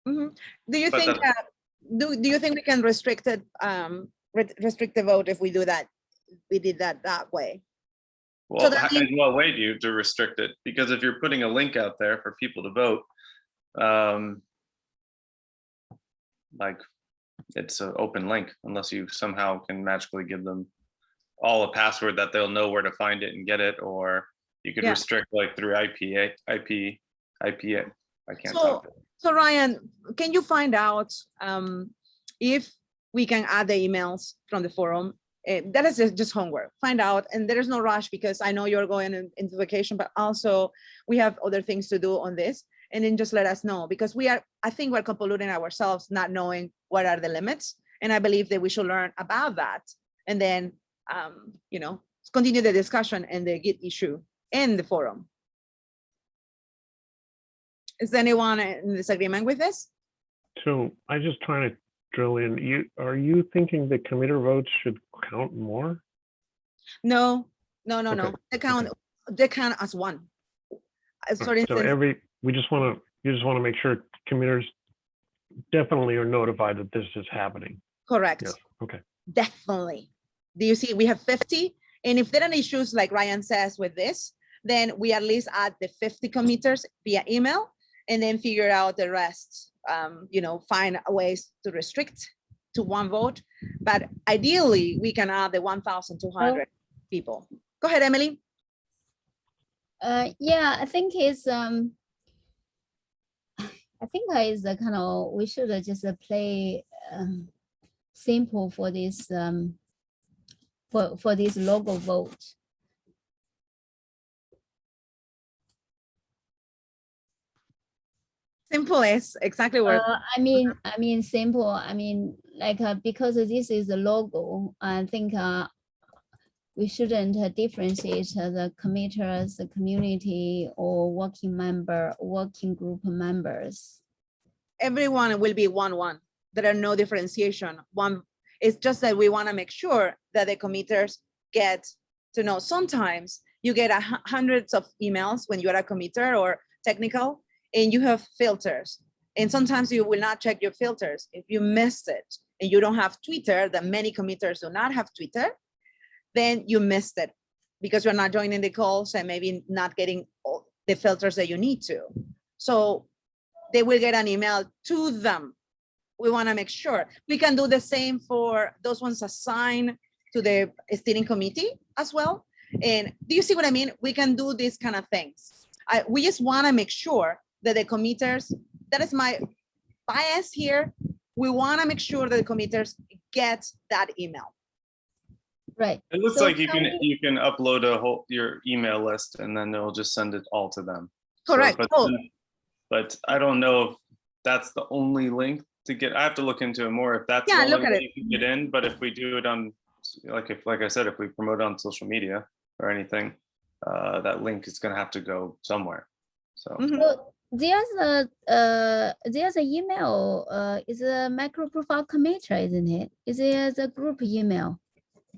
mm-hmm. Do you think we can restrict it restrict the vote if we do that. We did that way. Well, that in means- what way do you to restrict it? Because if you're putting a link out there for people to vote, like it's an open link, unless you somehow can magically give them all a password that they'll know where to find it and get it, or you could Yeah. restrict like through IPA. I can't So, talk. so Ryan, can you find out if we can add the emails from the forum? That is just homework. Find out, and there is no rush because I know you're going into vacation, but also we have other things to do on this. And then just let us know, because I think we're convoluting ourselves, not knowing what are the limits. And I believe that we should learn about that, and then continue the discussion and the Git issue in the forum. Is anyone in disagreement with this? So I just trying to drill in. Are you thinking the committer votes should count more? No. Okay, They count as one. For instance, So you just want to make sure commuters definitely are notified that this is happening. correct. Yes. Okay. Definitely. Do you see? We have 50, and if there are issues like Ryan says with this, then we at least add the 50 committers via email, and then figure out the rest. Find ways to restrict to one vote. But ideally, we can add the 1,200 people. Go ahead, Emily. Yeah, I think it's a kind of, we should just play simple for this for this local vote. Simple is exactly what. I mean simple. I mean, like because this is a logo, I think we shouldn't differentiate the committers, the community, or working group members. Everyone will be 1-1. There are no differentiation. It's just that we want to make sure that the committers get to know. Sometimes you get hundreds of emails when you are a committer or technical, and you have filters. And sometimes you will not check your filters. If you missed it and you don't have Twitter, that many committers do not have Twitter, then you missed it because you're not joining the calls and maybe not getting all the filters that you need to. So they will get an email to them. We want to make sure. We can do the same for those ones assigned to the steering committee as well. And do you see what I mean? We can do these kind of things. We just want to make sure that the committers, that is my bias here. We want to make sure that the committers get that email. Right. It looks So like you can upload your email list, and then they'll just send it all to them. Correct. So, but I don't know if that's the only link to get. I have to look into it more if that's the only way you can get in. But if we do it on, like I said, if we promote it on social media or anything, that link is going to have to go somewhere. So. So there's an email. Is a MicroProfile committer, isn't it? Is it the group email?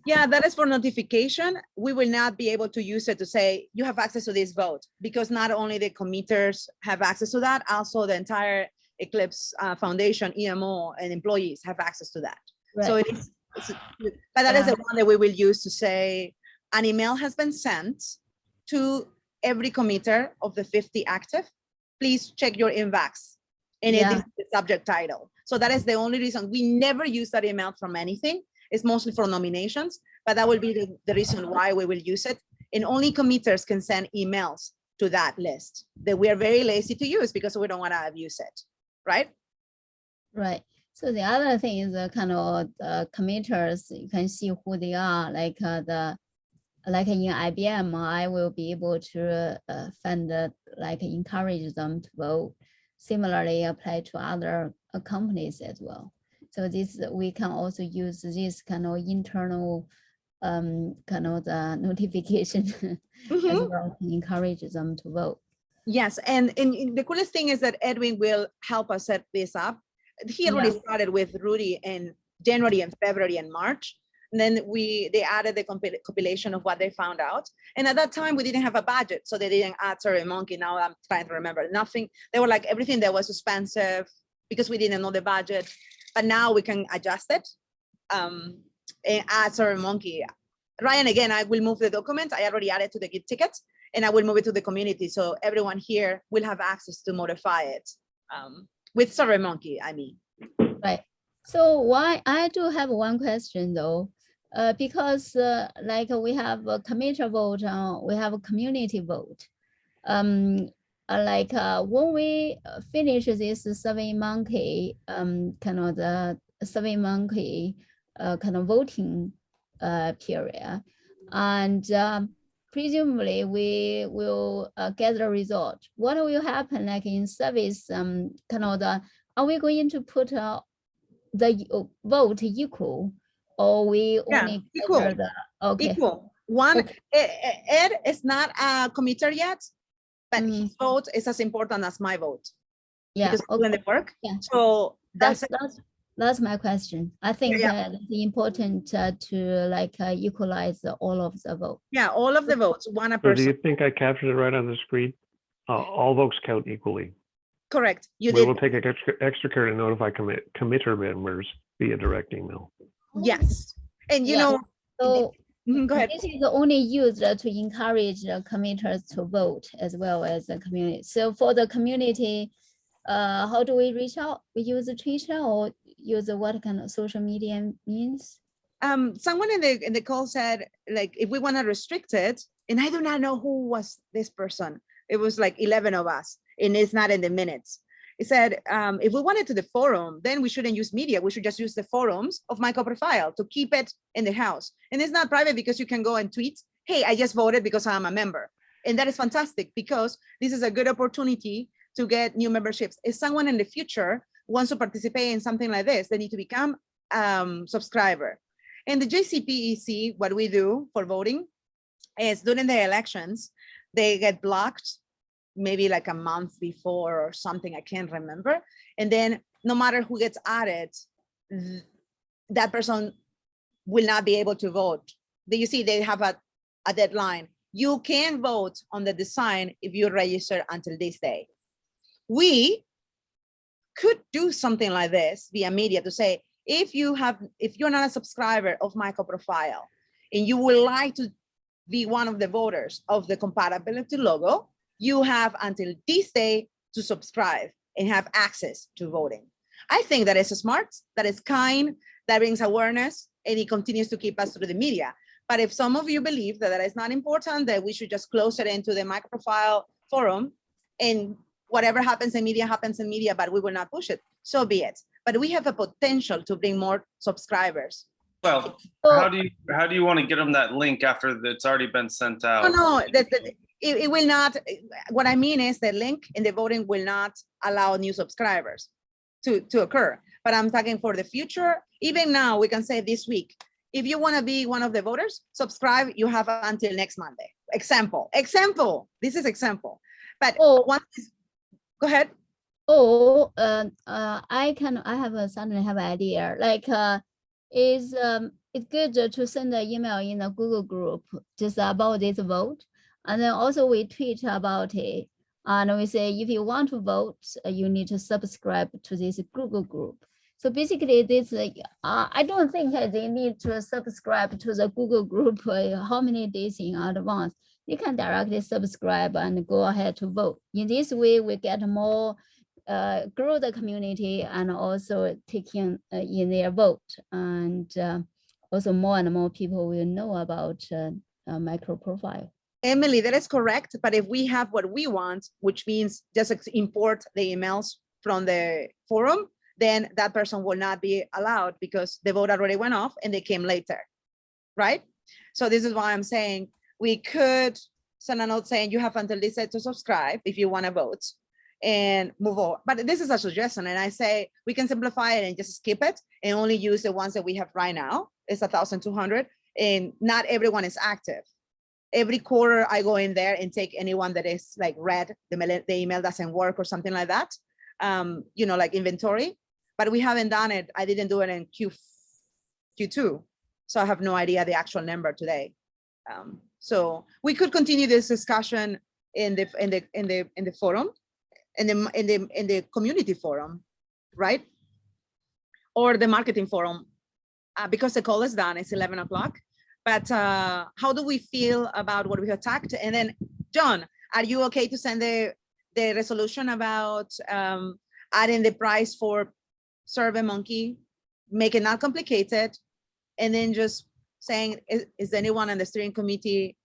Yeah, that is for notification. We will not be able to use it to say you have access to this vote, because not only the committers have access to that, also the entire Eclipse Foundation, EMO, and employees have access to that. Right. So but that is the one that we will use to say an email has been sent to every committer of the 50 active. Please check your inbox, and it is the subject title. So that is the only reason. We never use that email from anything. It's mostly for nominations, but that will be the reason why we will use it. And only committers can send emails to that list that we are very lazy to use because we don't want to abuse it, right? Right. So the other thing is the kind of committers, you can see who they are, like in IBM, I will be able to encourage them to vote. Similarly apply to other companies as well. So this, we can also use this kind of internal the notification as well to encourage them to vote. Yes, and the coolest thing is that Edwin will help us set this up. He already started with Rudy in January and February and March. And then they added the compilation of what they found out. And at that time, we didn't have a budget, so they didn't add SurveyMonkey. Now I'm trying to remember nothing. They were like everything that was expensive because we didn't know the budget. But now we can adjust it. and add SurveyMonkey. Ryan, again, I will move the document. I already added to the Git ticket, and I will move it to the community. So everyone here will have access to modify it with SurveyMonkey, I mean. Right. So why I do have one question though, because like we have a committee vote, we have a community vote. When we finish this SurveyMonkey, kind of the SurveyMonkey kind of voting period, and presumably we will get the result. What will happen like in service, kind of the, are we going to put the vote equal, or we only equal. the, okay. Equal. One, Okay. Ed is not a committer yet, but Mm. his vote is as important as my vote. Yeah, Because when okay. they work. Yeah. So That's my question. I think yeah. it's important to like equalize all of the vote. Yeah, all of the votes, one a So do person. you think I captured it right on the screen? All votes count equally. Correct. You We did. will take extra care to notify committer members via direct email. Yes. And you Yeah. know, So go ahead. this is only used to encourage the committers to vote as well as the community. So for the community, how do we reach out? We use Twitter or use what kind of social media means? Someone in the call said, like, if we want to restrict it, and I do not know who was this person. It was like 11 of us, and it's not in the minutes. It said, if we wanted to the forum, then we shouldn't use media. We should just use the forums of MicroProfile to keep it in the house. And it's not private because you can go and tweet, hey, I just voted because I'm a member. And that is fantastic because this is a good opportunity to get new memberships. If someone in the future wants to participate in something like this, they need to become subscriber. And the JCPEC, what we do for voting is during the elections, they get blocked maybe like a month before or something, I can't remember. And then no matter who gets added, that person will not be able to vote. You see, they have a deadline. You can vote on the design if you register until this day. We could do something like this via media to say, if you're not a subscriber of MicroProfile and you would like to be one of the voters of the compatibility logo, you have until this day to subscribe and have access to voting. I think that is smart, that is kind, that brings awareness, and it continues to keep us through the media. But if some of you believe that that is not important, that we should just close it into the MicroProfile forum, and whatever happens in media, but we will not push it, so be it. But we have a potential to bring more subscribers. Well, how do you want to get them that link after it's already been sent out? No, it will not. What I mean is the link in the voting will not allow new subscribers to occur. But I'm talking for the future. Even now, we can say this week, if you want to be one of the voters, subscribe. You have until next Monday. Example. This is example. But go ahead. I suddenly have an idea. Like, it's good to send an email in a Google group just about this vote, and then also we tweet about it, and we say if you want to vote, you need to subscribe to this Google group. So basically, this I don't think they need to subscribe to the Google group how many days in advance. You can directly subscribe and go ahead to vote. In this way, we get more. Grow the community and also taking in their vote, and also more and more people will know about MicroProfile. Emily, that is correct. But if we have what we want, which means just import the emails from the forum, then that person will not be allowed because the vote already went off and they came later, right? So this is why I'm saying we could send a note saying you have until this day to subscribe if you want to vote, and move on. But this is a suggestion, and I say we can simplify it and just skip it and only use the ones that we have right now. It's 1,200, and not everyone is active. Every quarter I go in there and take anyone that is like red, the email doesn't work or something like that, like inventory. But we haven't done it. I didn't do it in Q2, so I have no idea the actual number today. So we could continue this discussion in the forum. In the community forum, right? Or the marketing forum. because the call is done, it's 11 o'clock. But how do we feel about what we have talked? And then, John, are you okay to send the resolution about adding the price for SurveyMonkey, make it not complicated, and then just saying, is anyone on the steering committee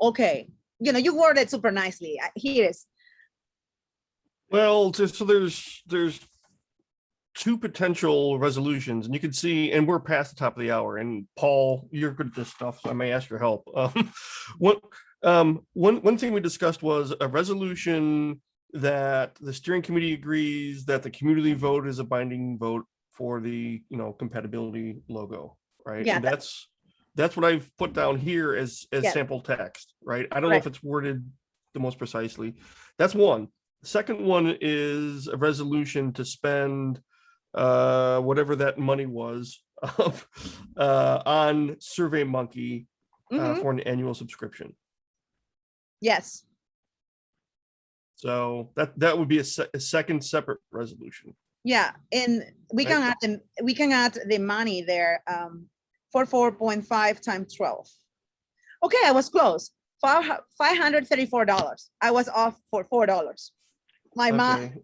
okay? You know, you worded super nicely. Here is. Well, so there's two potential resolutions, and you can see, and we're past the top of the hour. And Paul, you're good at this stuff, so I may ask your help. One thing we discussed was a resolution that the steering committee agrees that the community vote is a binding vote for the compatibility logo, right? Yeah, and that's what I've put down here as Yeah. sample text, right? I don't know if it's worded the most precisely. That's one. The second one is a resolution to spend whatever that money was on SurveyMonkey Mhm. for an annual subscription. Yes. So that would be a second separate resolution. Yeah, and we can add the money there for 4.5 times 12. Okay, I was close. $534. I was off for $4. My math, Okay.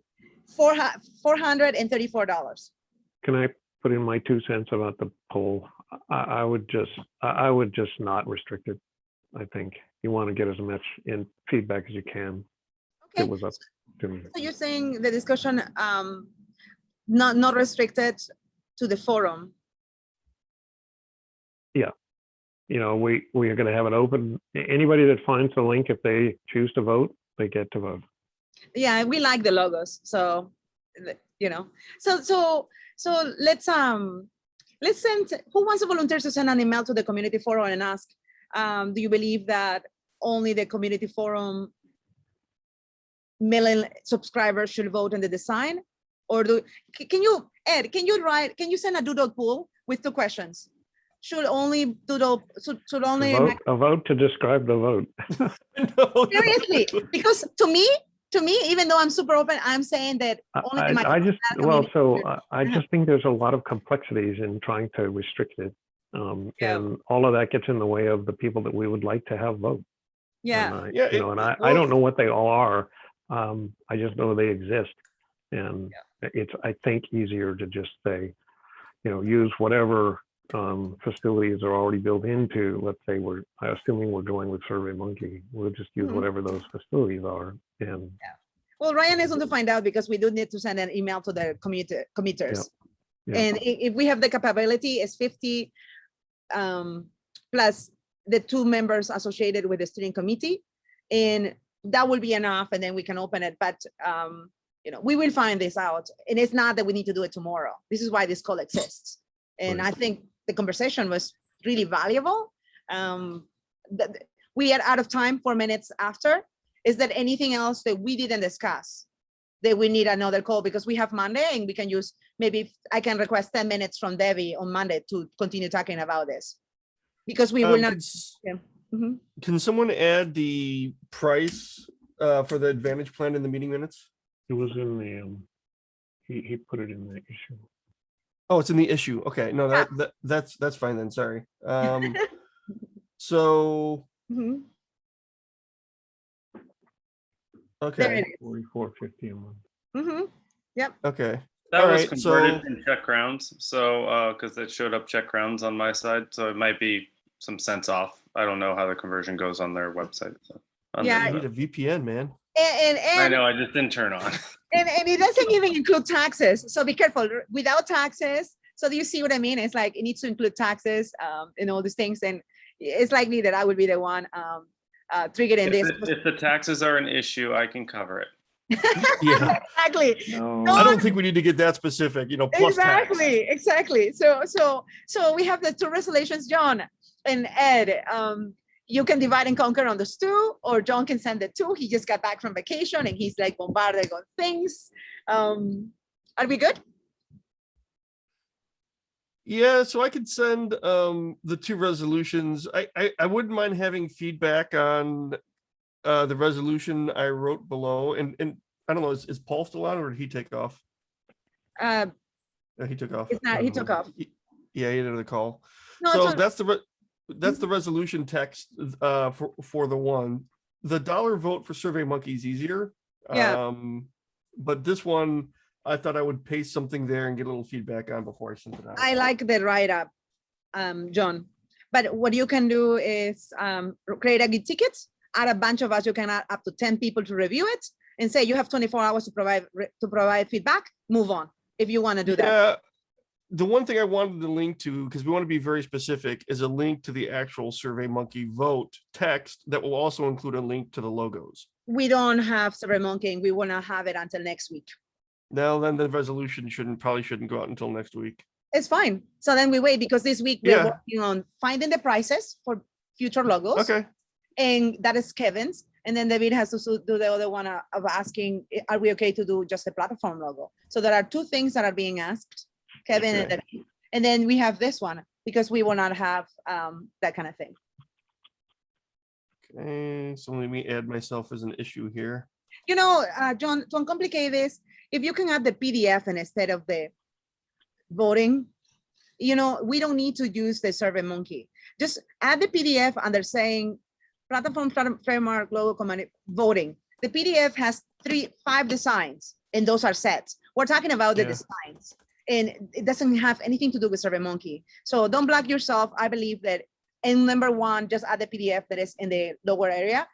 $434. Can I put in my 2 cents about the poll? I would just not restrict it. I think you want to get as much in feedback as you can. Okay, It was up to me. so you're saying the discussion not restricted to the forum. We are going to have it open. Anybody that finds the link, if they choose to vote, they get to vote. Yeah, we like the logos, so so let's send. Who wants to volunteer to send an email to the community forum and ask, do you believe that only the community forum mailing subscribers should vote in the design? Or can you send a doodle poll with 2 questions? Should only A vote to describe the vote. No, seriously, because to me, even though I'm super open, I'm saying that only the I just community just think there's a lot of complexities in trying to restrict it, Yeah. and all of that gets in the way of the people that we would like to have vote. yeah. And Yeah, I don't know what they all are. I just know they exist, and it's, I think, easier to just say, use whatever facilities are already built into. Let's say assuming we're going with SurveyMonkey, we'll just use whatever those facilities are. And Well, Ryan is going to find out because we do need to send an email to the committers. Yeah. And if we have the capability, it's 50 plus the 2 members associated with the steering committee, and that will be enough. And then we can open it. But we will find this out, and it's not that we need to do it tomorrow. This is why this call exists. And Right. I think the conversation was really valuable. We are out of time 4 minutes after. Is there anything else that we didn't discuss that we need another call? Because we have Monday, and we can use, maybe I can request 10 minutes from Debbie on Monday to continue talking about this. Because we will not. Mhm. Can someone add the price for the Advantage plan in the meeting minutes? it was in the he put it in the issue. Oh, it's in the issue. Okay, no, that's fine then. Sorry. So Mhm. There okay, it is. 44.50 a month. Mhm. okay. That All was right, converted so- in check rounds, so because it showed up check rounds on my side, so it might be some cents off. I don't know how the conversion goes on their website. So Yeah, I need a VPN, man. I know, I just didn't turn on. And it doesn't even include taxes. So be careful without taxes. So do you see what I mean? It's like it needs to include taxes and all these things. And it's likely that I would be the one triggering this. If the taxes are an issue, I can cover it. Yeah. Exactly. No. I don't think we need to get that specific, plus tax. Exactly. So we have the 2 resolutions, John and Ed. You can divide and conquer on those 2, or John can send the 2. He just got back from vacation and he's like bombarded on things. Are we good? Yeah, so I could send the 2 resolutions. I wouldn't mind having feedback on the resolution I wrote below. And I don't know, is Paul still on, or did he take off? Uh, No, he took off. It's not, he took off. Yeah, he did the call. No, So it's that's the resolution text for the one. The dollar vote for SurveyMonkey is easier. Yeah. But this one, I thought I would paste something there and get a little feedback on before I sent it out. I like the write-up, John. But what you can do is create a good ticket, add a bunch of us, you can add up to 10 people to review it, and say you have 24 hours to provide feedback, move on, if you want to do that. Yeah, the one thing I wanted to link to, because we want to be very specific, is a link to the actual SurveyMonkey vote text that will also include a link to the logos. We don't have SurveyMonkey, and we want to have it until next week. Now, then the resolution probably shouldn't go out until next week. It's fine. So then we wait, because this week we're Yeah. working on finding the prices for future logos. Okay. And that is Kevin's. And then David has to do the other one of asking, are we okay to do just a platform logo? So there are two things that are being asked, Kevin and Okay. David. And then we have this one, because we will not have that kind of thing. Okay, so let me add myself as an issue here. You know, John, to uncomplicate this, if you can add the PDF instead of the voting, you know, we don't need to use the SurveyMonkey. Just add the PDF under saying platform framework logo command voting. The PDF has 5 designs, and those are sets. We're talking about the Yeah. designs, and it doesn't have anything to do with SurveyMonkey. So don't block yourself. I believe that in number 1, just add the PDF that is in the lower area.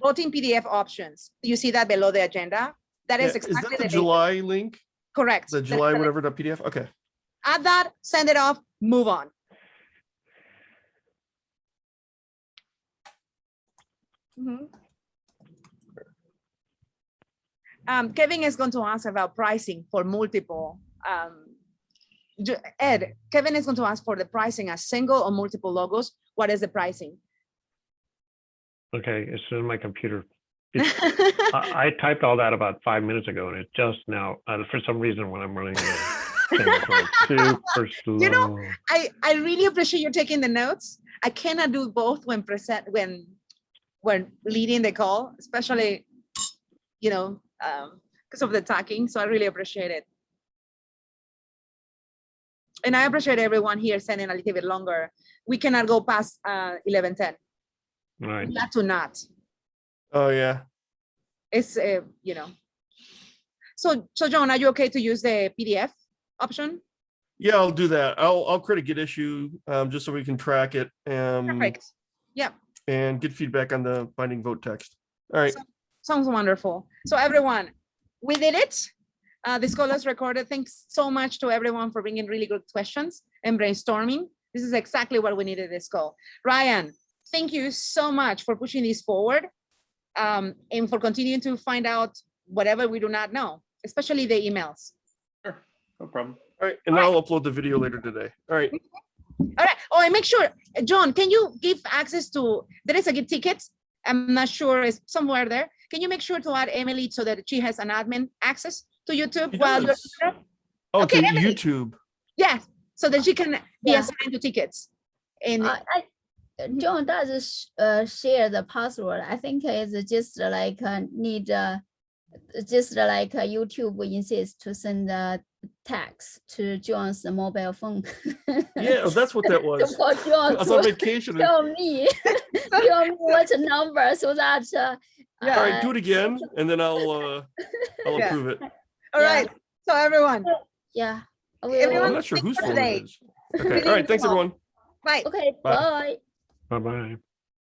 Voting PDF options. You see that below the agenda? That is Yeah, exactly is that the data. July link? Correct. The That's July correct. whatever .pdf? Okay. Add that, send it off, move on. Mhm. Kevin is going to ask about pricing for multiple. Ed, Kevin is going to ask for the pricing as single or multiple logos. What is the pricing? Okay, it's in my computer. I typed all that about 5 minutes ago, and it just now, for some reason, when I'm running the thing, it's going super slow. You know, I really appreciate you taking the notes. I cannot do both when leading the call, especially, you know, because of the talking. So I really appreciate it. And I appreciate everyone here sending a little bit longer. We cannot go past 11:10. Right. Not to not. Oh, yeah. It's you know. So John, are you okay to use the PDF option? Yeah, I'll do that. I'll create a Git issue just so we can track it Perfect. Yeah. and get feedback on the binding vote text. All right. Sounds wonderful. So everyone, we did it. This call is recorded. Thanks so much to everyone for bringing really good questions and brainstorming. This is exactly what we needed this call. Ryan, thank you so much for pushing this forward and for continuing to find out whatever we do not know, especially the emails. Sure, no problem. All right. And I'll upload the video later today. All right. All right. Oh, and make sure, John, can you give access to, there is a Git ticket. I'm not sure, it's somewhere there. Can you make sure to add Emily so that she has an admin access to YouTube He while you're does. Oh, Okay, to Emily. YouTube. Yeah, so that she can be Yeah. assigned to tickets. And John does share the password. I think it's just like need just like YouTube insists to send the text to John's mobile phone. Yeah, that's what that was. For I John was on to vacation. tell me what number so that All right, do it again, and then I'll Yeah. approve it. all Yeah. right, so everyone, yeah. I Everyone- I'm will. not sure thanks whose for phone today. it is. Okay. All right. Thanks, everyone. bye. Okay, Bye. bye. Bye-bye.